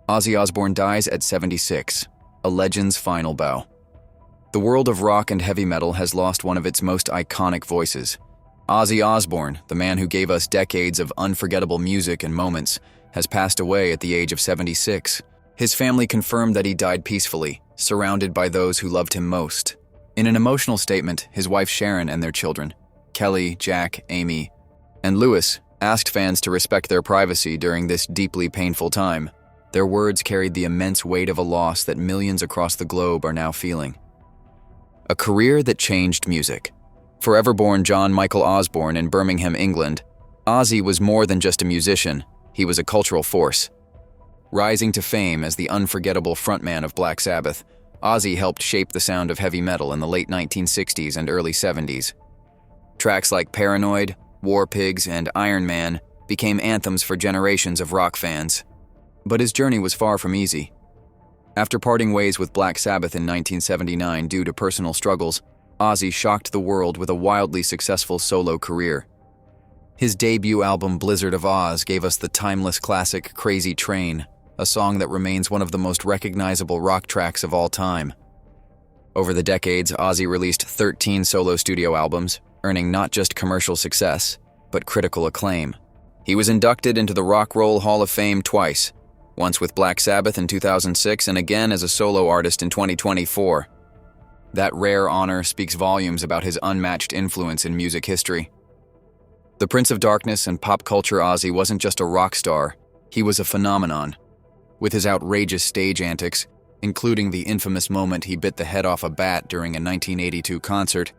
Ozzy Osbourne dies at 76, a legend's final bow. The world of rock and heavy metal has lost one of its most iconic voices. Ozzy Osbourne, the man who gave us decades of unforgettable music and moments, has passed away at the age of 76. His family confirmed that he died peacefully, surrounded by those who loved him most. In an emotional statement, his wife Sharon and their children, Kelly, Jack, Amy, and Louis, asked fans to respect their privacy during this deeply painful time. Their words carried the immense weight of a loss that millions across the globe are now feeling. A career that changed music. Forever born John Michael Osbourne in Birmingham, England, Ozzy was more than just a musician, he was a cultural force. Rising to fame as the unforgettable frontman of Black Sabbath, Ozzy helped shape the sound of heavy metal in the late 1960s and early 70s. Tracks like Paranoid, War Pigs, and Iron Man became anthems for generations of rock fans. But his journey was far from easy. After parting ways with Black Sabbath in 1979 due to personal struggles, Ozzy shocked the world with a wildly successful solo career. His debut album Blizzard of Oz gave us the timeless classic Crazy Train, a song that remains one of the most recognizable rock tracks of all time. Over the decades, Ozzy released 13 solo studio albums, earning not just commercial success, but critical acclaim. He was inducted into the Rock Roll Hall of Fame twice, once with Black Sabbath in 2006 and again as a solo artist in 2024. That rare honor speaks volumes about his unmatched influence in music history. The Prince of Darkness and pop culture Ozzy wasn't just a rock star, he was a phenomenon. With his outrageous stage antics, including the infamous moment he bit the head off a bat during a 1982 concert,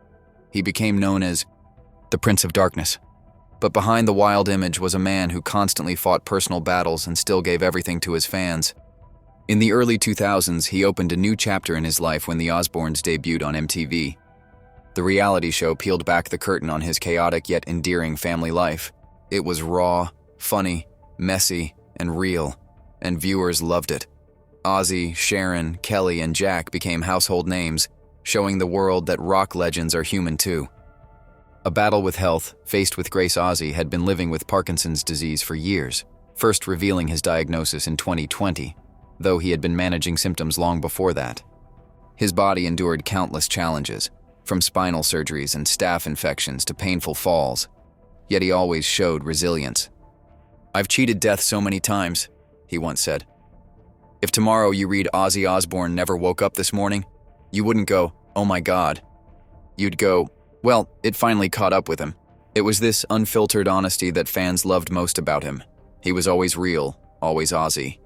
he became known as the Prince of Darkness. But behind the wild image was a man who constantly fought personal battles and still gave everything to his fans. In the early 2000s, he opened a new chapter in his life when the Osbournes debuted on MTV. The reality show peeled back the curtain on his chaotic yet endearing family life. It was raw, funny, messy, and real, and viewers loved it. Ozzy, Sharon, Kelly, and Jack became household names, showing the world that rock legends are human too. A battle with health, faced with grace, Ozzy had been living with Parkinson's disease for years, first revealing his diagnosis in 2020, though he had been managing symptoms long before that. His body endured countless challenges, from spinal surgeries and staph infections to painful falls, yet he always showed resilience. "I've cheated death so many times," he once said. If tomorrow you read Ozzy Osbourne never woke up this morning, you wouldn't go, "Oh my God." You'd go, well, it finally caught up with him. It was this unfiltered honesty that fans loved most about him. He was always real, always Ozzy.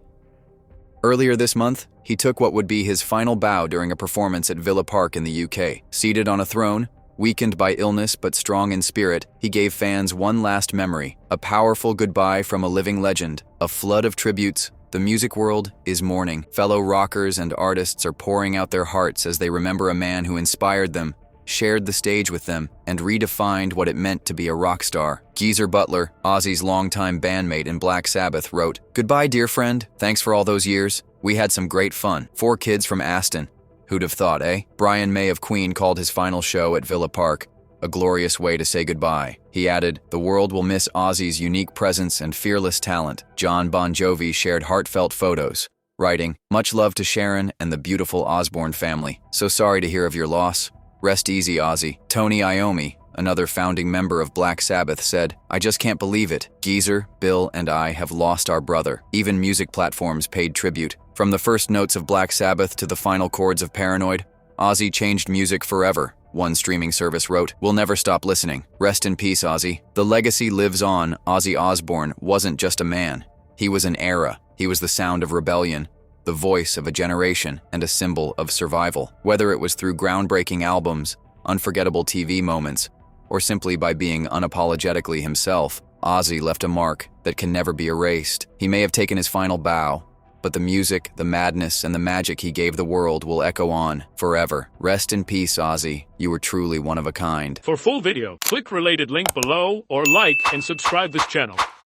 Earlier this month, he took what would be his final bow during a performance at Villa Park in the UK. Seated on a throne, weakened by illness but strong in spirit, he gave fans one last memory, a powerful goodbye from a living legend, a flood of tributes. The music world is mourning. Fellow rockers and artists are pouring out their hearts as they remember a man who inspired them, shared the stage with them, and redefined what it meant to be a rock star. Geezer Butler, Ozzy's longtime bandmate in Black Sabbath, wrote, "Goodbye, dear friend. Thanks for all those years. We had some great fun. 4 kids from Aston. Who'd have thought, eh?" Brian May of Queen called his final show at Villa Park a glorious way to say goodbye. He added, "The world will miss Ozzy's unique presence and fearless talent." Jon Bon Jovi shared heartfelt photos, writing, "Much love to Sharon and the beautiful Osbourne family. So sorry to hear of your loss. Rest easy, Ozzy." Tony Iommi, another founding member of Black Sabbath, said, "I just can't believe it. Geezer, Bill, and I have lost our brother." Even music platforms paid tribute. From the first notes of Black Sabbath to the final chords of Paranoid, Ozzy changed music forever. One streaming service wrote, "We'll never stop listening. Rest in peace, Ozzy." The legacy lives on. Ozzy Osbourne wasn't just a man. He was an era. He was the sound of rebellion, the voice of a generation, and a symbol of survival. Whether it was through groundbreaking albums, unforgettable TV moments, or simply by being unapologetically himself, Ozzy left a mark that can never be erased. He may have taken his final bow, but the music, the madness, and the magic he gave the world will echo on forever. Rest in peace, Ozzy. You were truly one of a kind. For full video, click related link below or like and subscribe this channel.